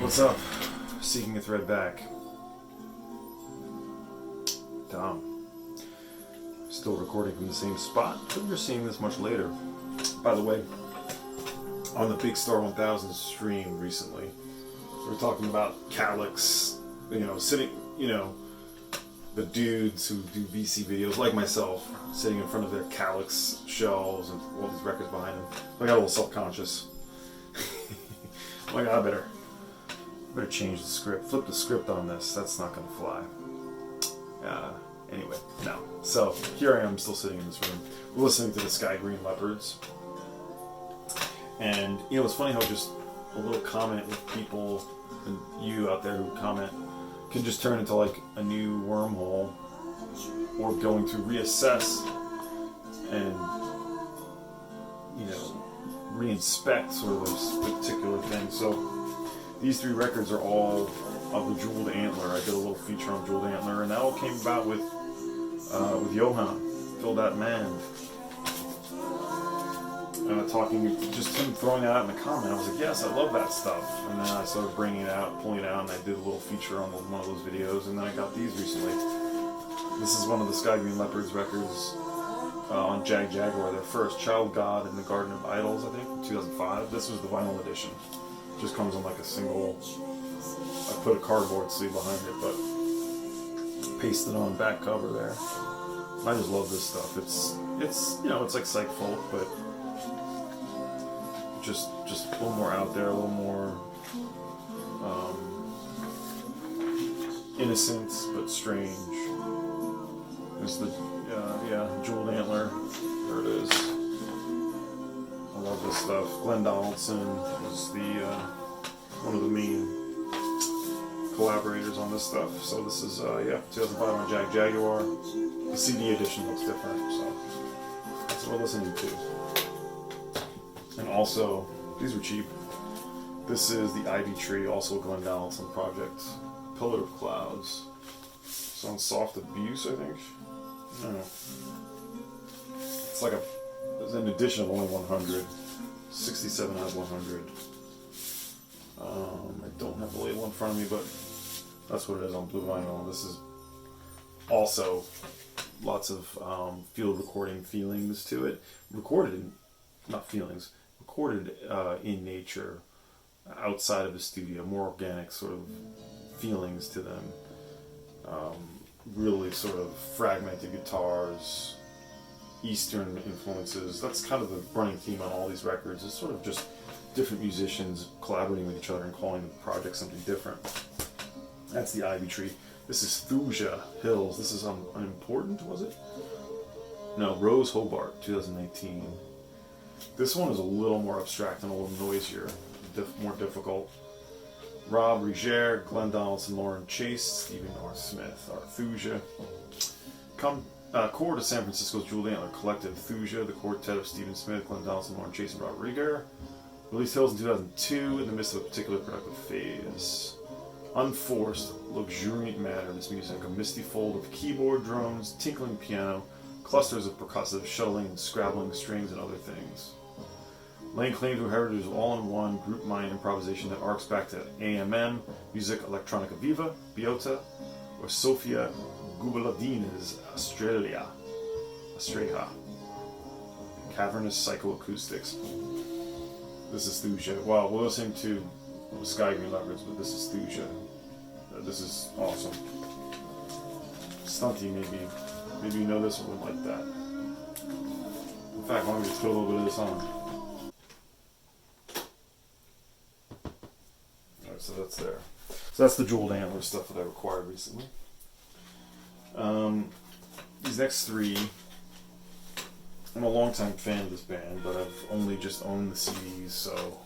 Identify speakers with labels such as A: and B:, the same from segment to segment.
A: What's up? Seeking a thread back. Tom. Still recording from the same spot, but you're seeing this much later. By the way, on the Big Star 1000 stream recently, we were talking about Calyx, the dudes who do VC videos, like myself, sitting in front of their Calyx shelves and all these records behind them. I got a little self-conscious. I'm like, I better change the script, flip the script on this. That's not going to fly. Anyway, no. So here I am, still sitting in this room. We're listening to the Skygreen Leopards. And, it's funny how just a little comment with people and you out there who comment can just turn into like a new wormhole, or going to reassess and, reinspect sort of those particular things. So these three records are all of the Jeweled Antler. I did a little feature on Jeweled Antler, and that all came about with Johan, Phil That Man. Talking, just him throwing that out in the comment. I was like, yes, I love that stuff. And then I started bringing it out, pulling it out, and I did a little feature on one of those videos, and then I got these recently. This is one of the Skygreen Leopards records on Jagjaguwar, their first, Child God in the Garden of Idols, I think, from 2005. This was the vinyl edition. Just comes on like a single. I put a cardboard sleeve behind it, but pasted on back cover there. I just love this stuff. It's it's like Psych-Funk, but just a little more out there, a little more innocent but strange. There's the Jeweled Antler. There it is. I love this stuff. Glenn Donaldson was one of the main collaborators on this stuff. So this is 2005 on Jagjaguwar. The CD edition looks different, so that's what we're listening to. And also, these were cheap. This is the Ivytree, also a Glenn Donaldson project. Pillar of Clouds. It's on Soft Abuse, I think. I don't know. It's like there's an edition of only 100. 67 out of 100. I don't have the label in front of me, but that's what it is on blue vinyl. This is also lots of field recording feelings to it. Recorded in nature, outside of the studio, more organic sort of feelings to them. Really sort of fragmented guitars, Eastern influences. That's kind of the running theme on all these records. It's sort of just different musicians collaborating with each other and calling the project something different. That's the Ivytree. This is Thuja Hills. This is Unimportant, was it? No, Rose Hobart, 2018. This one is a little more abstract and a little noisier, more difficult. Rob Riger, Glenn Donaldson, Lauren Chase, Stephen R. Smith, Thuja. Core to San Francisco's Jeweled Antler Collective, Thuja, the quartet of Stephen Smith, Glenn Donaldson, Lauren Chase, and Rob Riger. Released Hills in 2002 in the midst of a particular productive phase. Unforced, luxuriant matter in this music, a misty fold of keyboard, drums, tinkling piano, clusters of percussive, shuttling and scrabbling strings, and other things. Laying claim to a heritage of all-in-one group mind improvisation that arcs back to AMM, Music Electronica Viva, Biota, or Sofia Gubaladina's Australia. Cavernous psychoacoustics. This is Thuja. Wow, we're listening to Skygreen Leopards, but this is Thuja. This is awesome. Stunty, maybe you know this or wouldn't like that. In fact, why don't we just put a little bit of this on? Alright, so that's there. So that's the Jeweled Antler stuff that I acquired recently. These next three, I'm a longtime fan of this band, but I've only just owned the CDs, so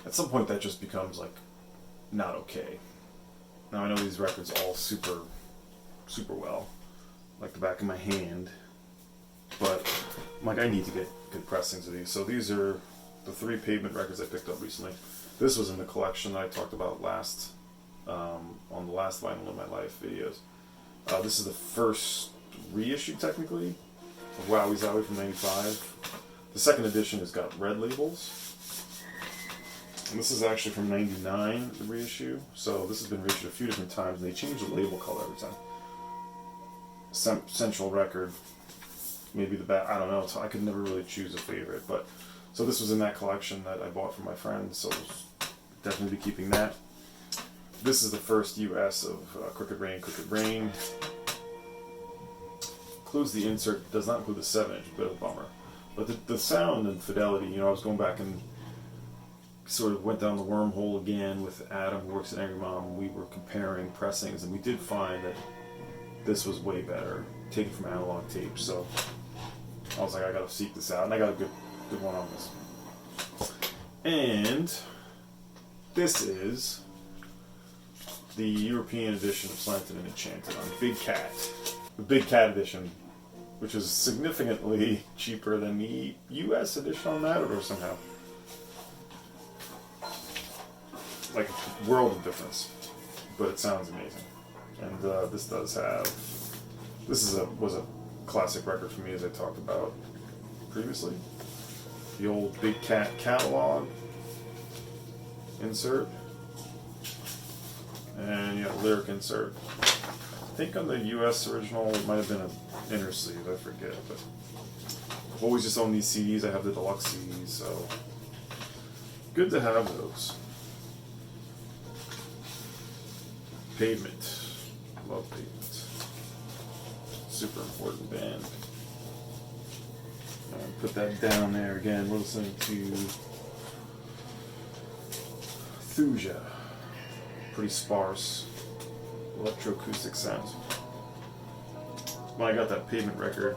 A: at some point that just becomes like not okay. Now I know these records all super well, like the back of my hand, but I'm like, I need to get good pressings of these. So these are the three Pavement records I picked up recently. This was in the collection that I talked about on the last Vinyl in My Life videos. This is the first reissue, technically, of Wowee Zowee from '95. The second edition has got red labels. And this is actually from '99, the reissue. So this has been reissued a few different times. They change the label color every time. Central Record, maybe the back. I don't know. I could never really choose a favorite, but so this was in that collection that I bought from my friend. So definitely be keeping that. This is the first US of Crooked Rain. Crooked Rain includes the insert. Does not include the 7-inch. Bit of a bummer, but the sound and fidelity. You know, I was going back and sort of went down the wormhole again with Adam, who works at Angry Mom. We were comparing pressings, and we did find that this was way better, taken from analog tape. So I was like, I gotta seek this out, and I got a good one on this. And this is the European edition of Slanted and Enchanted on Big Cat. The Big Cat edition, which is significantly cheaper than the US edition on Matador somehow. Like a world of difference, but it sounds amazing. And this does have. This was a classic record for me, as I talked about previously. The old Big Cat catalog insert, and yeah, lyric insert. I think on the U.S. original it might have been an inner sleeve. I forget, but I've always just owned these CDs. I have the deluxe CDs, so good to have those. Pavement. Love Pavement. Super important band. Put that down there again. We're listening to Thuja. Pretty sparse electroacoustic sounds. When I got that Pavement record,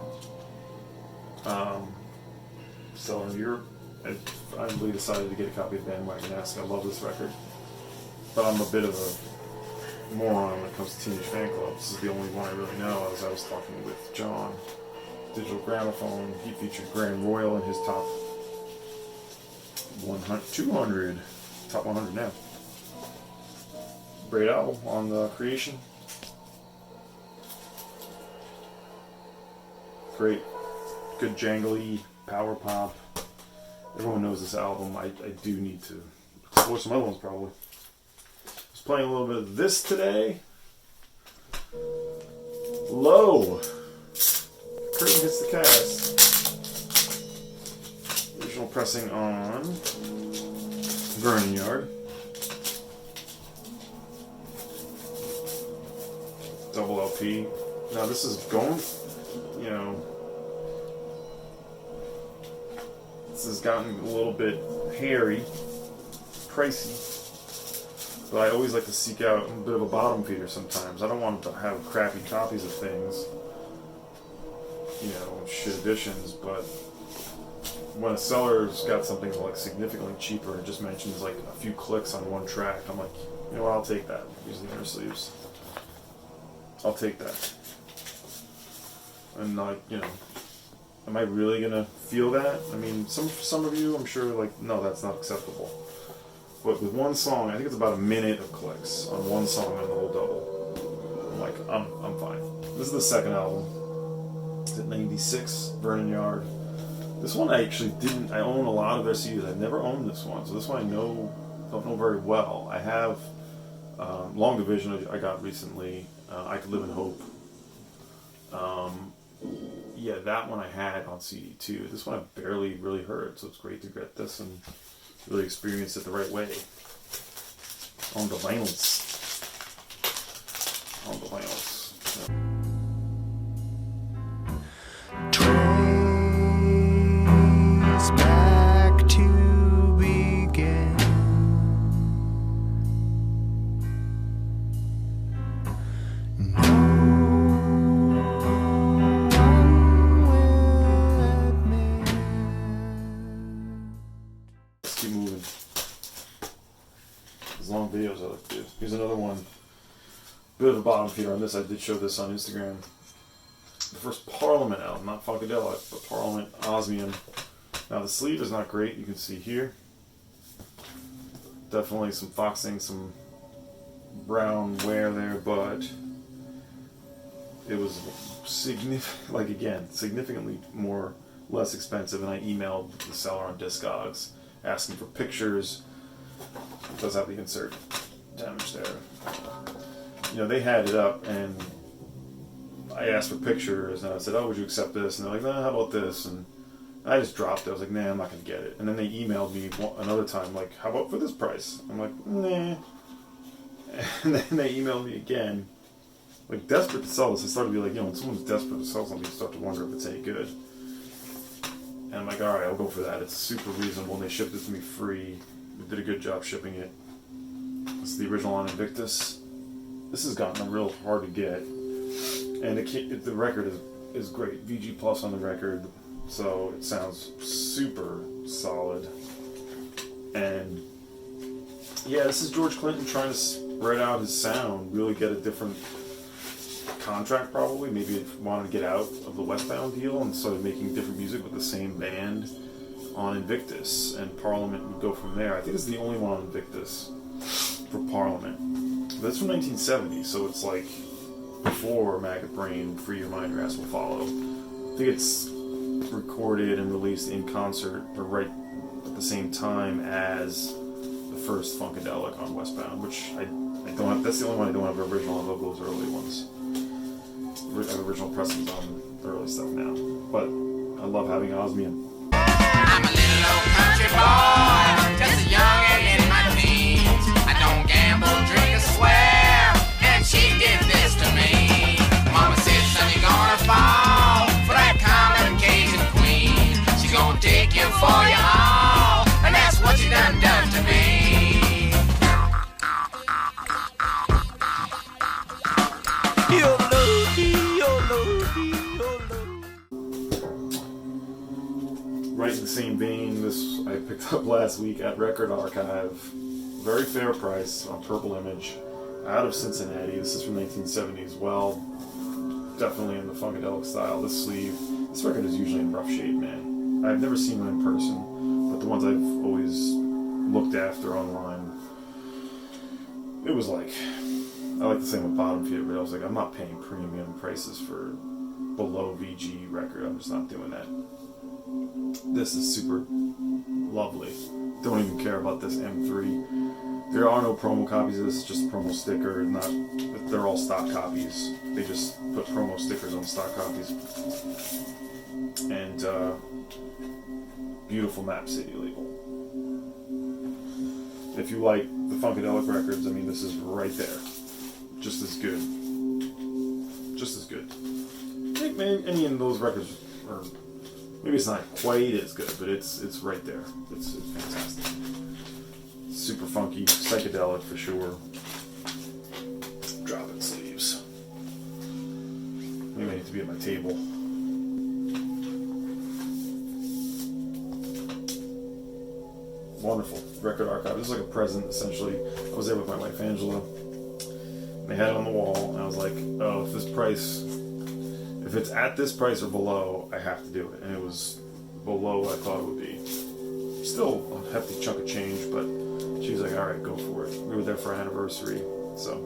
A: selling in Europe, I finally decided to get a copy of Bandwagonesque. I love this record, but I'm a bit of a moron when it comes to Teenage Fanclub. This is the only one I really know. As I was talking with John, Digital Gramophone, he featured Grand Royal in his top 100, 200, top 100 now. Great album on the Creation. Great, good jangly power pop. Everyone knows this album. I do need to explore some other ones probably. Playing a little bit of this today. Low. Curtain hits the cast. Original pressing on Vernon Yard. Double LP. Now this is going, you know, this has gotten a little bit hairy, pricey. But I always like to seek out a bit of a bottom feeder sometimes. I don't want to have crappy copies of things, you know, shit editions, but when a seller's got something like significantly cheaper and just mentions like a few clicks on one track, I'm like, you know what, I'll take that. Use the inner sleeves. I'll take that. And like, you know, am I really gonna feel that? I mean, some of you, I'm sure, like, no, that's not acceptable. But with one song, I think it's about a minute of clicks on one song on the whole double. I'm like, I'm fine. This is the second album. It's at 96, Vernon Yard. This one I actually didn't. I own a lot of their CDs. I've never owned this one, so this one I don't know very well. I have Long Division I got recently. I Could Live in Hope. Yeah, that one I had on CD too. This one I barely really heard, so it's great to get this and really experience it the right way. On the vinyls. On the vinyls. Yeah.
B: Trace back to begin.
A: Let's keep moving. There's long videos I like to do. Here's another one. Bit of a bottom feeder on this. I did show this on Instagram. The first Parliament album, not Funkadelic, but Parliament, Osmium. Now the sleeve is not great, you can see here. Definitely some foxing, some brown wear there, but it was significantly less expensive, and I emailed the seller on Discogs asking for pictures It does have the insert damage there. You know, they had it up, and I asked for pictures, and I said, "Oh, would you accept this?" And they're like, "Nah, how about this?" And I just dropped it. I was like, "Nah, I'm not gonna get it." And then they emailed me another time, like, "How about for this price?" I'm like, "Nah." And then they emailed me again, like, desperate to sell this. I started to be like, you know, when someone's desperate to sell something, you start to wonder if it's any good. And I'm like, all right, I'll go for that. It's super reasonable, and they shipped it to me free. They did a good job shipping it. This is the original on Invictus. This has gotten real hard to get, and the record is great. VG Plus on the record, so it sounds super solid. And yeah, this is George Clinton trying to spread out his sound, really get a different contract probably. Maybe he wanted to get out of the Westbound deal and started making different music with the same band on Invictus, and Parliament would go from there. I think it's the only one on Invictus for Parliament. But that's from 1970, so it's like before Maggot Brain, Free Your Mind, Your Ass Will Follow. I think it's recorded and released in concert, or right at the same time as the first Funkadelic on Westbound, which I don't have. That's the only one I don't have original of those early ones. I have original pressings on the early stuff now, but I love having Osmium.
C: I'm a little old country boy, just a youngin' in my teens. I don't gamble, drink, or swear, and she did this to me. Mama said, son, you're gonna fall for that common Cajun queen. She's gonna take you for your all, and that's what you done to me.
A: Right in the same vein, this I picked up last week at Record Archive. Very fair price on Purple Image, out of Cincinnati. This is from 1970 as well. Definitely in the Funkadelic style. This sleeve, this record is usually in rough shape, man. I've never seen one in person, but the ones I've always looked after online, it was like, I like the same with Bottom Feeder, but I was like, I'm not paying premium prices for below VG record. I'm just not doing that. This is super lovely. Don't even care about this M3. There are no promo copies of this, it's just a promo sticker. They're all stock copies. They just put promo stickers on stock copies. And beautiful Map City label. If you like the Funkadelic records, I mean, this is right there. Just as good. Just as good. I think any of those records are, maybe it's not quite as good, but it's right there. It's fantastic. Super funky, psychedelic for sure. Drop-in sleeves. Maybe I need to be at my table. Wonderful. Record Archive. This is like a present, essentially. I was there with my wife, Angela. They had it on the wall, and I was like, oh, if it's at this price or below, I have to do it. And it was below what I thought it would be. Still a hefty chunk of change, but she was like, all right, go for it. We were there for our anniversary, so.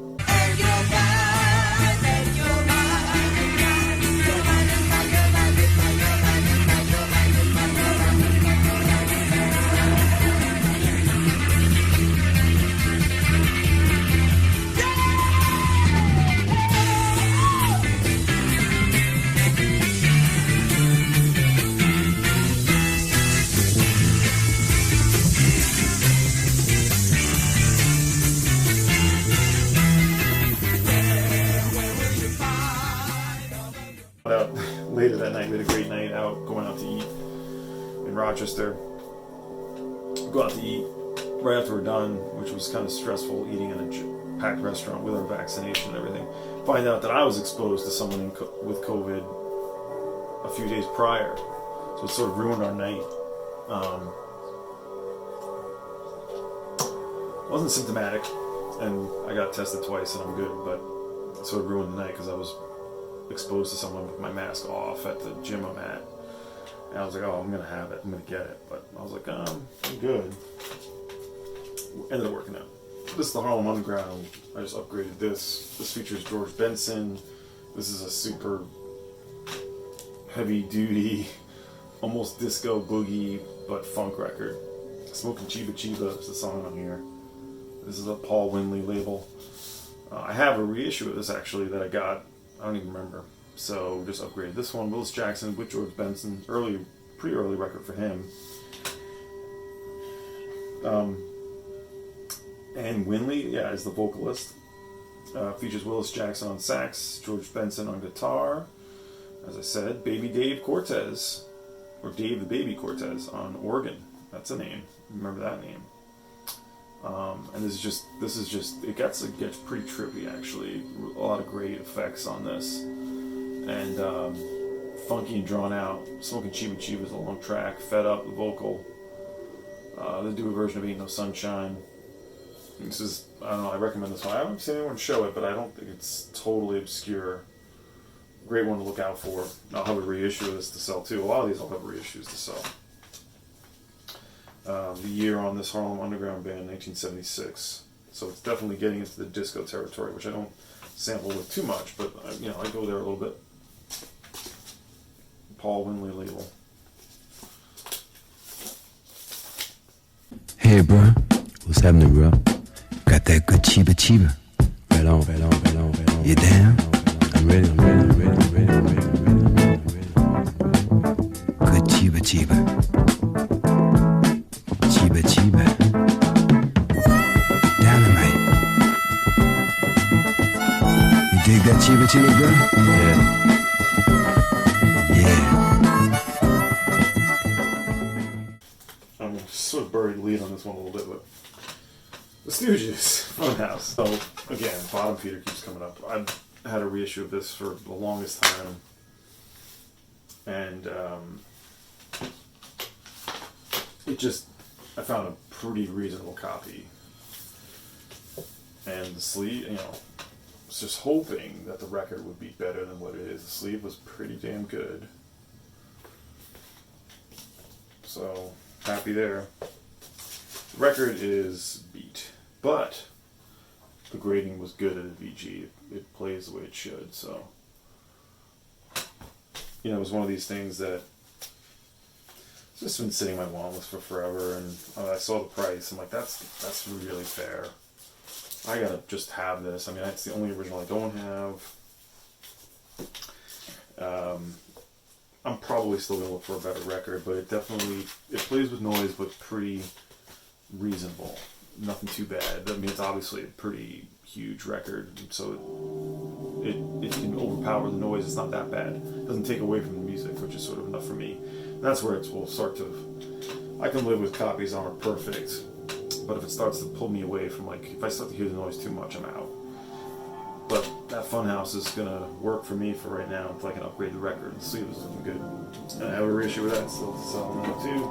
A: Later that night, we had a great night out, going out to eat in Rochester. Go out to eat right after we're done, which was kind of stressful, eating in a packed restaurant with our vaccination and everything. Find out that I was exposed to someone with COVID a few days prior, so it sort of ruined our night. Wasn't symptomatic, and I got tested twice and I'm good, but it sort of ruined the night because I was exposed to someone with my mask off at the gym I'm at, and I was like, oh, I'm gonna have it, I'm gonna get it, but I was like, I'm good. Ended up working out. This is the Harlem Underground. I just upgraded this. This features George Benson. This is a super heavy duty, almost disco boogie but funk record. Smoking Chiba Chiba is the song on here. This is a Paul Winley label. I have a reissue of this actually that I got. I don't even remember. So just upgraded this one. Willis Jackson with George Benson. Pretty early record for him. And Winley, yeah, is the vocalist. Features Willis Jackson on sax, George Benson on guitar. As I said, Baby Dave Cortez, or Dave the Baby Cortez on organ. That's a name. Remember that name. And this is just it gets pretty trippy actually. A lot of great effects on this, and funky and drawn out. Smoking Chiba Chiba is a long track. Fed Up, the vocal. They do a version of Ain't No Sunshine. This is, I don't know, I recommend this one. I haven't seen anyone show it, but I don't think it's totally obscure. Great one to look out for. I'll have a reissue of this to sell too. A lot of these I'll have reissues to sell. The year on this Harlem Underground band, 1976. So it's definitely getting into the disco territory, which I don't sample with too much, but I go there a little bit. Paul Winley label.
D: Hey, bro. What's happening, bro? Got that good chiba chiba. Right on. You down? I'm ready. Good chiba chiba. Chiba. Dynamite. You dig that chiba chiba, bro? Yeah.
A: I'm sort of buried the lead on this one a little bit, but the Stooges, Funhouse. So again, Bottom Feeder keeps coming up. I've had a reissue of this for the longest time, and I found a pretty reasonable copy. And the sleeve, I was just hoping that the record would be better than what it is. The sleeve was pretty damn good. So, happy there. The record is beat, but the grading was good at a VG. It plays the way it should, so. It was one of these things that just been sitting on my want list for forever, and I saw the price. I'm like, that's really fair. I gotta just have this. I mean, that's the only original I don't have. I'm probably still gonna look for a better record, but it plays with noise, but pretty reasonable. Nothing too bad. I mean, it's obviously a pretty huge record, so it can overpower the noise. It's not that bad. It doesn't take away from the music, which is sort of enough for me. And that's where will start to. I can live with copies that aren't perfect, but if it starts to pull me away from, if I start to hear the noise too much, I'm out. But that Funhouse is gonna work for me for right now until I can upgrade the record. The sleeve is looking good, and I have a reissue with that still to sell now too.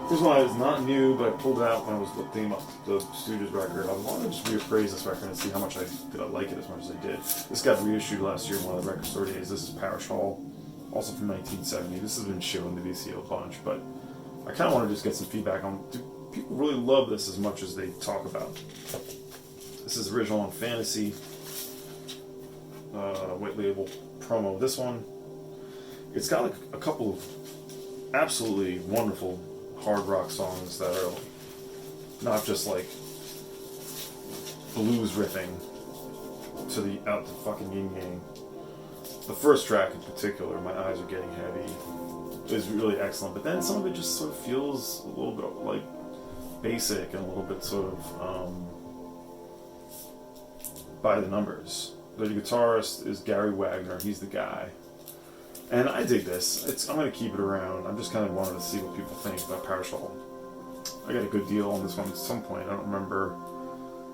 A: First one is not new, but I pulled it out when I was looking up the Stooges record. I wanted to just reappraise this record and see how much did I like it as much as I did. This got reissued last year in one of the record store days. This is Parish Hall, also from 1970. This has been shown the VCO a bunch, but I kind of want to just get some feedback on, do people really love this as much as they talk about? This is original on Fantasy, white label promo. This one, it's got a couple of absolutely wonderful hard rock songs that are not just blues riffing to the out the fucking yin yang. The first track in particular, My Eyes Are Getting Heavy, is really excellent, but then some of it just sort of feels a little bit basic and a little bit sort of by the numbers. The guitarist is Gary Wagner. He's the guy. And I dig this. I'm going to keep it around. I'm just kind of wanted to see what people think about Parish Hall. I got a good deal on this one at some point. I don't remember.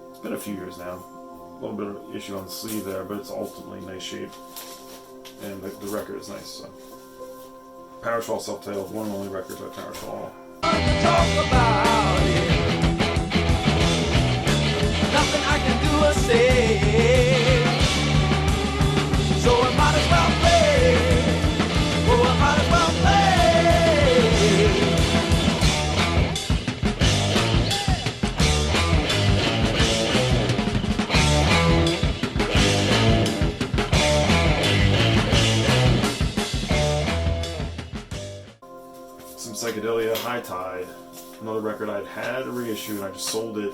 A: It's been a few years now. A little bit of issue on the sleeve there, but it's ultimately nice shape. And the record is nice. So. Parish Hall, self-titled, one and only record by Parish Hall.
E: Talk about it. Nothing I can do or say. So I might as well play. Oh, I might as well play.
A: Some psychedelia, High Tide. Another record I'd had a reissue, and I just sold it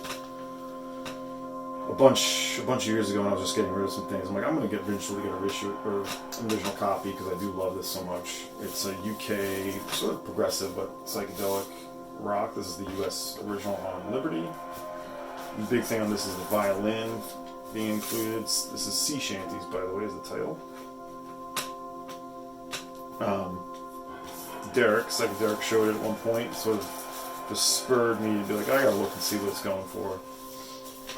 A: a bunch of years ago, and I was just getting rid of some things. I'm like, I'm gonna eventually get a reissue or an original copy because I do love this so much. It's a UK sort of progressive but psychedelic rock. This is the US original on Liberty. The big thing on this is the violin being included. This is Sea Shanties, by the way, is the title. Derek showed it at one point, sort of just spurred me to be like, I gotta look and see what it's going for.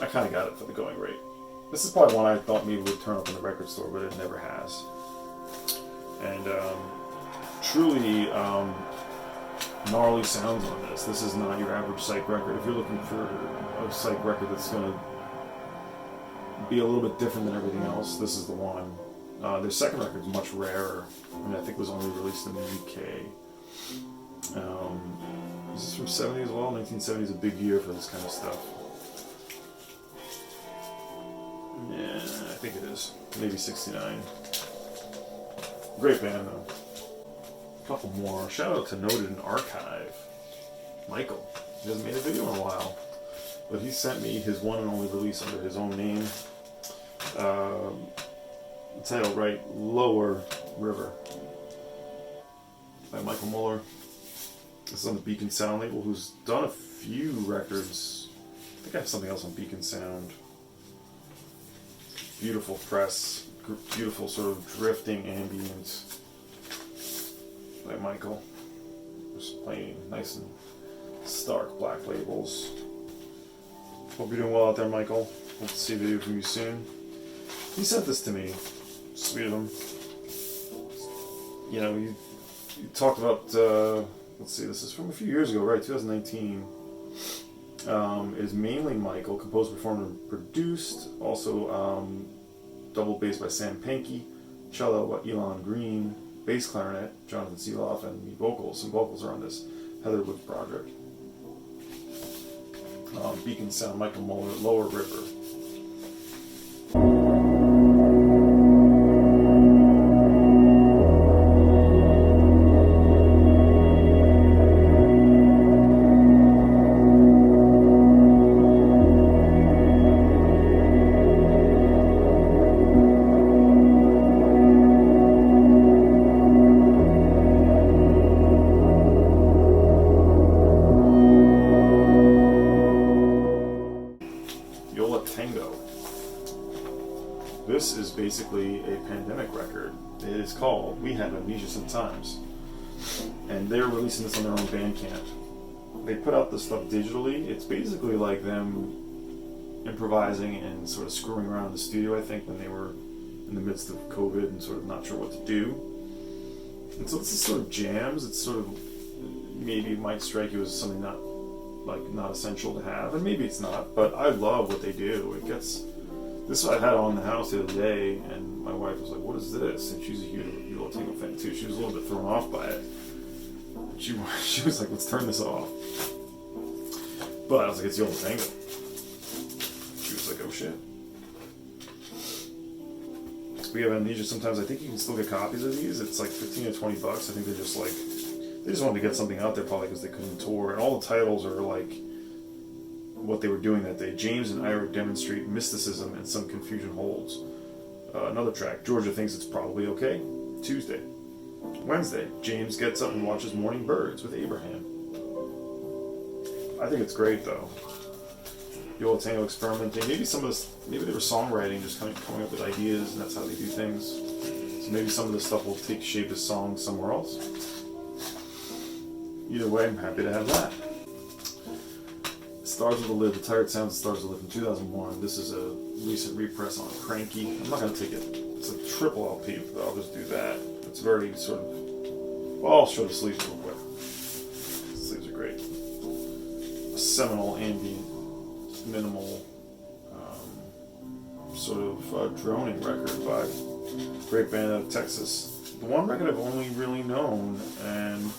A: I kind of got it for the going rate. This is probably one I thought maybe would turn up in the record store, but it never has. And truly gnarly sounds on this. This is not your average Psych record. If you're looking for a Psych record that's going to be a little bit different than everything else, this is the one. Their second record is much rarer. I mean, I think it was only released in the UK. Is this from 70 as well? 1970 is a big year for this kind of stuff. Yeah, I think it is. Maybe 69. Great band, though. A couple more. Shout out to Noted in Archive. Michael. He hasn't made a video in a while. But he sent me his one and only release under his own name. The title, right? Lower River. By Michael Muller. This is on the Beacon Sound label, who's done a few records. I think I have something else on Beacon Sound. Beautiful press, beautiful sort of drifting ambient by Michael. Just playing nice and stark black labels. Hope you're doing well out there, Michael. Hope to see a video from you soon. He sent this to me. Sweet of him. You know, you talked about, let's see, this is from a few years ago, right? 2019. It is mainly Michael, composed, performed, and produced. Also, double bass by Sam Pankey, cello by Elon Green, bass clarinet, Jonathan Seeloff, and vocals. Some vocals are on this Heather Woods project. Beacon Sound, Michael Muller, Lower River. Tengo. This is basically a pandemic record. It is called We Have Amnesia Sometimes. And they're releasing this on their own Bandcamp. They put out this stuff digitally. It's basically like them improvising and sort of screwing around in the studio, I think, when they were in the midst of COVID and sort of not sure what to do. And so it's this sort of jams. It's sort of, maybe it might strike you as something not essential to have, and maybe it's not, but I love what they do. It gets, this I had on the house the other day, and my wife was like, what is this? And she's a huge Tengo fan too. She was a little bit thrown off by it. She was like, let's turn this off. But I was like, it's the old Tengo. She was like, oh shit. We Have Amnesia Sometimes. I think you can still get copies of these. It's like 15 to 20 bucks. I think they're just like, they just wanted to get something out there probably because they couldn't tour. And all the titles are like what they were doing that day. James and Ira demonstrate mysticism and some confusion holds. Another track, Georgia thinks it's probably okay. Tuesday. Wednesday, James gets up and watches Morning Birds with Abraham. I think it's great though. Yola Tango experimenting. Maybe some of this, maybe they were songwriting, just kind of coming up with ideas, and that's how they do things. So maybe some of this stuff will take shape as songs somewhere else. Either way, I'm happy to have that. Stars with a Lid, The Tired Sounds of Stars with a Lid from 2001. This is a recent repress on Cranky. I'm not going to take it. It's a triple LP, but I'll just do that. It's very sort of, well, I'll show the sleeves real quick. The sleeves are great. A seminal ambient, minimal, sort of droning record by a great band out of Texas. The one record I've only really known, and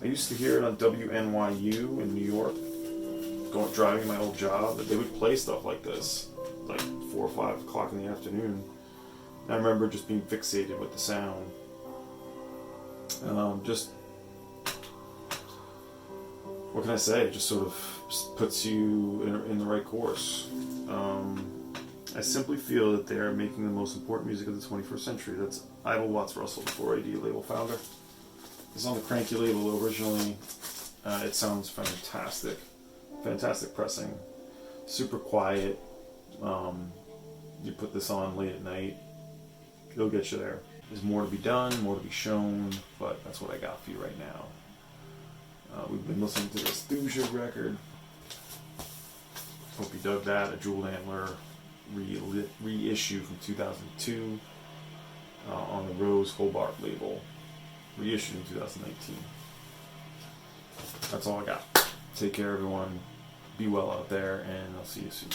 A: I used to hear it on WNYU in New York, driving my old job, but they would play stuff like this, like 4 or 5 o'clock in the afternoon. And I remember just being fixated with the sound. what can I say? It just sort of puts you in the right course. I simply feel that they are making the most important music of the 21st century. That's Ivor Watts Russell, the 4AD label founder. It's on the Cranky label originally. It sounds fantastic. Fantastic pressing. Super quiet. You put this on late at night, it'll get you there. There's more to be done, more to be shown, but that's what I got for you right now. We've been listening to this Thuja record. Hope you dug that. A Jewel Antler reissue from 2002 on the Rose Hobart label, reissued in 2019. That's all I got. Take care, everyone. Be well out there, and I'll see you soon.